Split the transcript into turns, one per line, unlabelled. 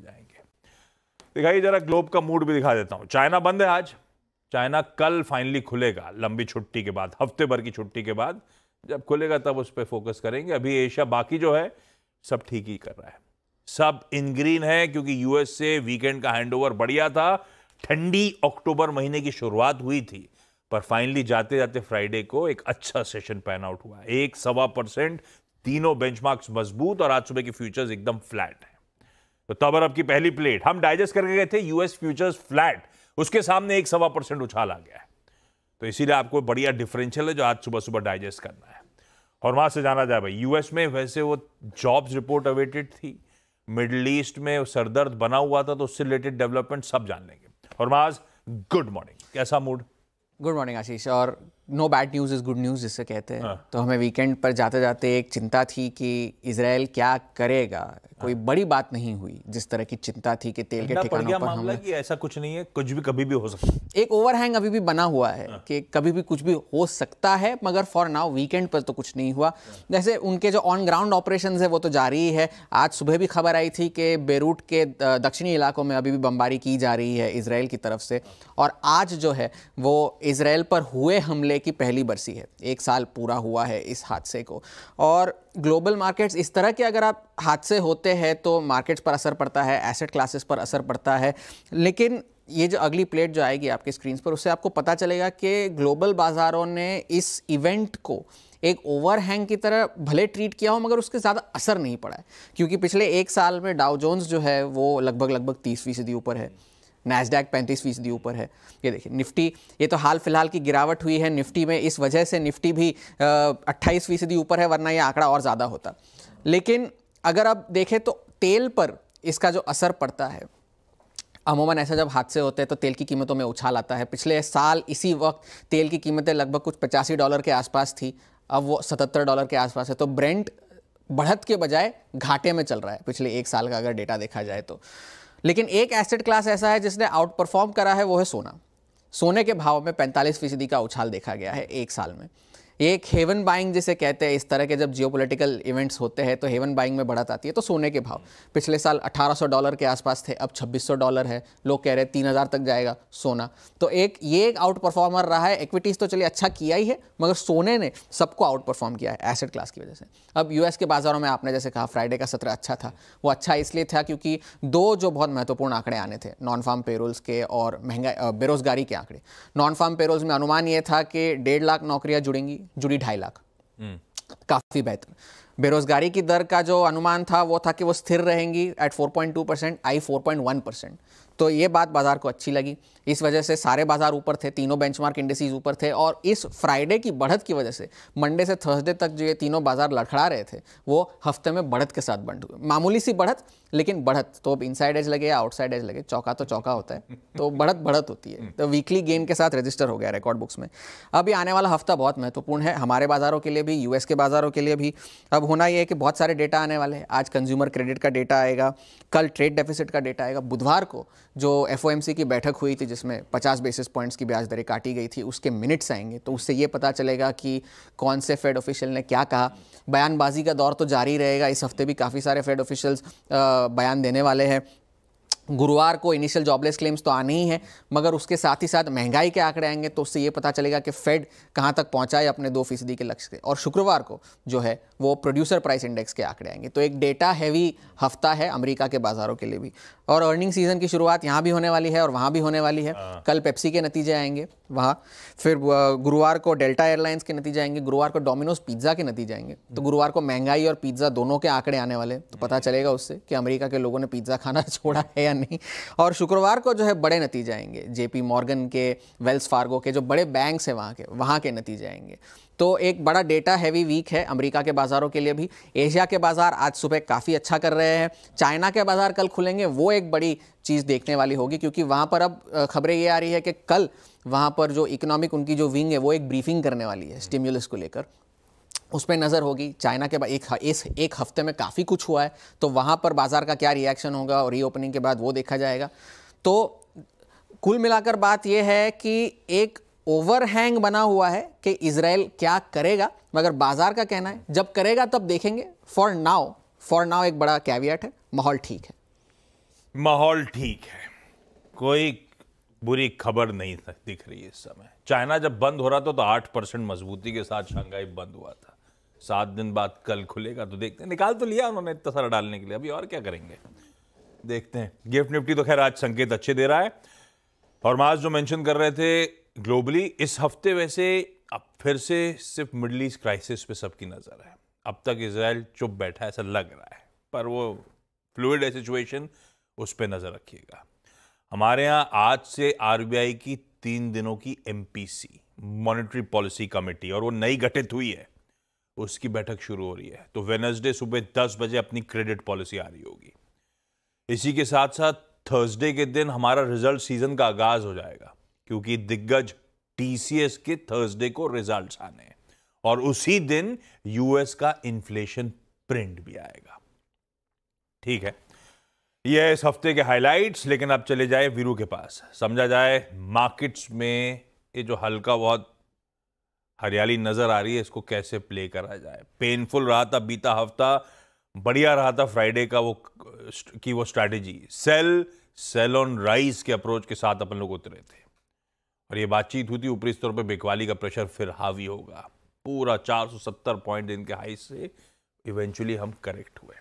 जाएंगे। दिखाइए जरा ग्लोब का मूड भी दिखा देता हूं। चाइना बंद है आज। चाइना कल फाइनली खुलेगा, लंबी छुट्टी के बाद, हफ्ते भर की छुट्टी के बाद जब खुलेगा तब उस पर फोकस करेंगे। अभी एशिया बाकी जो है सब ठीक ही कर रहा है, सब इन ग्रीन है, क्योंकि यूएस से वीकेंड का हैंडओवर बढ़िया था। ठंडी अक्टूबर महीने की शुरुआत हुई थी, पर फाइनली जाते जाते फ्राइडे को एक अच्छा सेशन पैन आउट हुआ। 1-1.25%, तीनों बेंचमार्क्स मजबूत, और आज सुबह की फ्यूचर्स एकदम फ्लैट है। तो तब अब की पहली प्लेट हम डाइजेस्ट करके गए थे, यूएस फ्यूचर्स फ्लैट, उसके सामने 1-1.25% उछाल आ गया है। तो इसीलिए आपको बढ़िया डिफरेंशियल है जो आज सुबह सुबह डाइजेस्ट करना है। और वहां से जाना जाए भाई, यूएस में वैसे वो जॉब्स रिपोर्ट अवेटेड थी, मिडिल ईस्ट में सरदर्द बना हुआ था, तो उससे रिलेटेड डेवलपमेंट सब जान लेंगे। और माज, गुड मॉर्निंग, कैसा मूड?
Good morning Ashish. और no bad news is good news जिससे कहते हैं। तो हमें वीकेंड पर जाते जाते एक चिंता थी कि इजराइल क्या करेगा। कोई बड़ी बात नहीं हुई जिस तरह की चिंता थी कि तेल के ठिकानों पर
मामला कि ऐसा कुछ नहीं है, कुछ भी कभी भी हो सकता है।
एक ओवरहैंग अभी भी बना हुआ है कि कभी भी कुछ भी हो सकता है, मगर फॉर नाउ वीकेंड पर तो कुछ नहीं हुआ। जैसे उनके जो ऑन ग्राउंड ऑपरेशंस है वो तो जारी ही है। आज सुबह भी खबर आई थी कि बेरूट के दक्षिणी इलाकों में अभी भी बमबारी की जा रही है इजराइल की तरफ से। और आज जो है वो इजराइल पर हुए हमले की पहली बरसी है, 1 साल पूरा हुआ है इस हादसे को। और ग्लोबल मार्केट्स, इस तरह के अगर आप हादसे होते हैं तो मार्केट्स पर असर पड़ता है, एसेट क्लासेस पर असर पड़ता है। लेकिन ये जो अगली प्लेट जो आएगी आपके स्क्रीन पर, उससे आपको पता चलेगा कि ग्लोबल बाज़ारों ने इस इवेंट को एक ओवरहैंग की तरह भले ट्रीट किया हो, मगर उसके ज़्यादा असर नहीं पड़ा है। क्योंकि पिछले 1 साल में डाउ जोन्स जो है वो लगभग 30% ऊपर है, नैस्डैक 35% ऊपर है। ये देखिए निफ्टी, ये तो हाल फिलहाल की गिरावट हुई है निफ्टी में, इस वजह से निफ्टी भी 28% ऊपर है, वरना ये आंकड़ा और ज़्यादा होता। लेकिन अगर आप देखें तो तेल पर इसका जो असर पड़ता है, अमूमन ऐसा जब हादसे होते हैं तो तेल की कीमतों में उछाल आता है। पिछले साल इसी वक्त तेल की कीमतें लगभग कुछ $85 के आसपास थी, अब वो $77 के आसपास है। तो ब्रेंट बढ़त के बजाय घाटे में चल रहा है पिछले 1 साल का अगर डेटा देखा जाए तो। लेकिन एक एसेट क्लास ऐसा है जिसने आउट परफॉर्म करा है, वो है सोना। सोने के भाव में 45% का उछाल देखा गया है 1 साल में। एक हेवन बाइंग जिसे कहते हैं, इस तरह के जब जियोपॉलिटिकल इवेंट्स होते हैं तो हेवन बाइंग में बढ़त आती है। तो सोने के भाव पिछले साल $1800 के आसपास थे, अब $2600 है। लोग कह रहे हैं 3000 तक जाएगा सोना। तो ये एक आउट परफॉर्मर रहा है। इक्विटीज़ तो चलिए अच्छा किया ही है, मगर सोने ने सबको आउट परफॉर्म किया है एसेट क्लास की वजह से। अब यूएस के बाज़ारों में आपने जैसे कहा फ्राइडे का सत्र अच्छा था। वो अच्छा इसलिए था क्योंकि 2 जो बहुत महत्वपूर्ण आंकड़े आने थे, नॉन फार्म पेरोल्स के और महंगाई बेरोजगारी के आंकड़े। नॉन फार्म पेरोल्स में अनुमान ये था कि 1.5 लाख नौकरियां जुड़ी 2.5 लाख, काफी बेहतर। बेरोजगारी की दर का जो अनुमान था वो था कि वो स्थिर रहेंगी एट 4.2%, आई 4.1%। तो ये बात बाजार को अच्छी लगी। इस वजह से सारे बाजार ऊपर थे, तीनों बेंचमार्क इंडेक्सेस ऊपर थे। और इस फ्राइडे की बढ़त की वजह से मंडे से थर्सडे तक जो ये तीनों बाजार लड़खड़ा रहे थे वो हफ्ते में बढ़त के साथ बंद हुए। मामूली सी बढ़त, लेकिन बढ़त। तो अब इनसाइड एज लगे या आउटसाइड एज लगे, चौका तो चौका होता है, तो बढ़त होती है। तो वीकली गेन के साथ रजिस्टर हो गया रिकॉर्ड बुक्स में। अब ये आने वाला हफ्ता बहुत महत्वपूर्ण है हमारे बाजारों के लिए भी, यूएस के बाजारों के लिए भी। अब होना ये है कि बहुत सारे डेटा आने वाले हैं। आज कंज्यूमर क्रेडिट का डेटा आएगा, कल ट्रेड डेफिसिट का डेटा आएगा। बुधवार को जो एफओएमसी की बैठक हुई थी जिसमें 50 बेसिस पॉइंट्स की ब्याज दरें काटी गई थी, उसके मिनट्स आएंगे। तो उससे ये पता चलेगा कि कौन से फेड ऑफिशियल ने क्या कहा। बयानबाजी का दौर तो जारी रहेगा, इस हफ्ते भी काफ़ी सारे फेड ऑफिशियल्स बयान देने वाले हैं। गुरुवार को इनिशियल जॉबलेस क्लेम्स तो आने ही है, मगर उसके साथ ही साथ महंगाई के आंकड़े आएंगे। तो उससे ये पता चलेगा कि फेड कहाँ तक पहुँचा है अपने 2% के लक्ष्य से। और शुक्रवार को जो है वो प्रोड्यूसर प्राइस इंडेक्स के आंकड़े आएंगे। तो एक डेटा हैवी हफ्ता है अमेरिका के बाजारों के लिए भी। और अर्निंग सीजन की शुरुआत यहाँ भी होने वाली है और वहाँ भी होने वाली है। कल पेप्सी के नतीजे आएंगे वहाँ, फिर गुरुवार को डेल्टा एयरलाइंस के नतीजे आएंगे, गुरुवार को डोमिनोज पिज्ज़ा के नतीजे आएंगे। तो गुरुवार को महंगाई और पिज्ज़ा दोनों के आंकड़े आने वाले, तो पता चलेगा उससे कि अमेरिका के लोगों ने पिज्ज़ा खाना छोड़ा है या नहीं। और शुक्रवार को जो है बड़े नतीजे आएंगे, जेपी मॉर्गन के, वेल्स फार्गो के, जो बड़े बैंक्स हैं वहाँ के नतीजे आएंगे। तो एक बड़ा डेटा हैवी वीक है अमेरिका के बाज़ारों के लिए भी। एशिया के बाज़ार आज सुबह काफ़ी अच्छा कर रहे हैं। चाइना के बाज़ार कल खुलेंगे, वो एक बड़ी चीज़ देखने वाली होगी, क्योंकि वहाँ पर अब खबरें ये आ रही है कि कल वहाँ पर जो इकोनॉमिक उनकी जो विंग है वो एक ब्रीफिंग करने वाली है स्टिम्युलस को लेकर। उस पर नज़र होगी। चाइना के बाद एक हफ्ते में काफ़ी कुछ हुआ है, तो वहाँ पर बाज़ार का क्या रिएक्शन होगा और रीओपनिंग के बाद वो देखा जाएगा। तो कुल मिलाकर बात यह है कि एक ओवरहैंग बना हुआ है कि इजराइल क्या करेगा, मगर बाजार का कहना है जब करेगा तब देखेंगे। फॉर नाउ एक बड़ा कैवियट है, माहौल ठीक है।
माहौल ठीक है, कोई बुरी खबर नहीं दिख रही इस समय। चाइना जब बंद हो रहा था तो 8% मजबूती के साथ शंघाई बंद हुआ था। 7 दिन बाद कल खुलेगा तो देखते हैं। निकाल तो लिया उन्होंने इतना सारा डालने के लिए, अभी और क्या करेंगे देखते हैं। गिफ्ट निफ्टी तो खैर आज संकेत अच्छे दे रहा है। और माज जो मेंशन कर रहे थे ग्लोबली इस हफ्ते, वैसे अब फिर से सिर्फ मिडल ईस्ट क्राइसिस पे सबकी नजर है। अब तक इजराइल चुप बैठा है ऐसा लग रहा है, पर वो फ्लूइड है सिचुएशन, उस पर नजर रखिएगा। हमारे यहां आज से आरबीआई की 3 दिनों की एमपीसी मॉनेटरी पॉलिसी कमेटी, और वो नई गठित हुई है, उसकी बैठक शुरू हो रही है। तो वेडनेसडे सुबह 10 बजे अपनी क्रेडिट पॉलिसी आ रही होगी। इसी के साथ साथ थर्सडे के दिन हमारा रिजल्ट सीजन का आगाज हो जाएगा, क्योंकि दिग्गज टीसीएस के थर्सडे को रिजल्ट्स आने हैं, और उसी दिन यूएस का इन्फ्लेशन प्रिंट भी आएगा। ठीक है, यह है इस हफ्ते के हाइलाइट्स। लेकिन अब चले जाए वीरू के पास, समझा जाए मार्केट्स में ये जो हल्का बहुत हरियाली नजर आ रही है इसको कैसे प्ले करा जाए। पेनफुल रहा था बीता हफ्ता, बढ़िया रहा था फ्राइडे का वो स्ट्रैटेजी, सेल ऑन राइज के अप्रोच के साथ अपन लोग उतरे थे, और ये बातचीत हुई थी ऊपरी स्तर पर बिकवाली का प्रेशर फिर हावी होगा। पूरा 470 पॉइंट दिन के हाई से इवेंचुअली हम करेक्ट हुए।